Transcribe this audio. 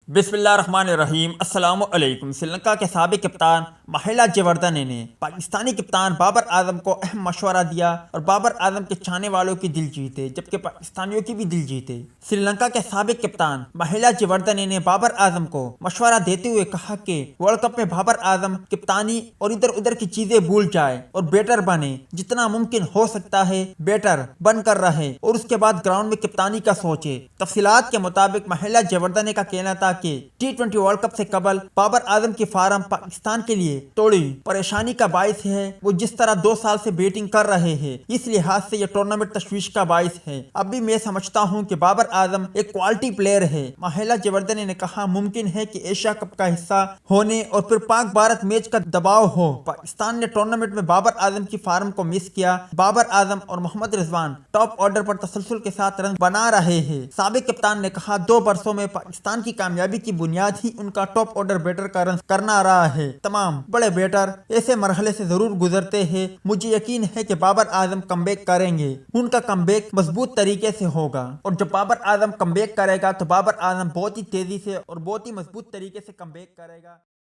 بسم اللہ الرحمن الرحیم۔ السلام علیکم۔ سری لنکا کے سابق کپتان مہیلا جیوردھن نے پاکستانی کپتان بابر اعظم کو اہم مشورہ دیا اور بابر اعظم کے چاہنے والوں کی دل جیتے جبکہ پاکستانیوں کی بھی دل جیتے۔ سری لنکا کے سابق کپتان مہیلا جیوردھن نے بابر اعظم کو مشورہ دیتے ہوئے کہا کہ ورلڈ کپ میں بابر اعظم کپتانی اور ادھر ادھر کی چیزیں بھول جائے اور بیٹر بنے، جتنا ممکن ہو سکتا ہے بیٹر بن کر رہے اور اس کے بعد گراؤنڈ میں کپتانی کا سوچے۔ تفصیلات کے مطابق مہیلا جیوردھن کا کہنا تھا کہ ٹی 20 ورلڈ کپ سے قبل بابر اعظم کی فارم پاکستان کے لیے تھوڑی پریشانی کا باعث ہے۔ وہ جس طرح 2 سال سے بیٹنگ کر رہے ہیں، اس لحاظ سے یہ ٹورنامنٹ تشویش کا باعث ہے۔ اب بھی میں سمجھتا ہوں کہ بابر اعظم ایک کوالٹی پلیئر ہے۔ مہیلا جیوردھن نے کہا ممکن ہے کہ ایشیا کپ کا حصہ ہونے اور پھر پاک بھارت میچ کا دباؤ ہو۔ پاکستان نے ٹورنامنٹ میں بابر اعظم کی فارم کو مس کیا۔ بابر اعظم اور محمد رضوان ٹاپ آرڈر پر تسلسل کے ساتھ رن بنا رہے ہیں۔ سابق کپتان نے کہا 2 برسوں میں پاکستان کی کامیابی کی بنیاد ہی ان کا ٹاپ آرڈر بیٹر کا رن کرنا رہا ہے۔ تمام بڑے بیٹر ایسے مرحلے سے ضرور گزرتے ہیں۔ مجھے یقین ہے کہ بابر اعظم کم بیک کریں گے۔ ان کا کم بیک مضبوط طریقے سے ہوگا اور جب بابر اعظم کم بیک کرے گا تو بابر اعظم بہت ہی تیزی سے اور بہت ہی مضبوط طریقے سے کم بیک کرے گا۔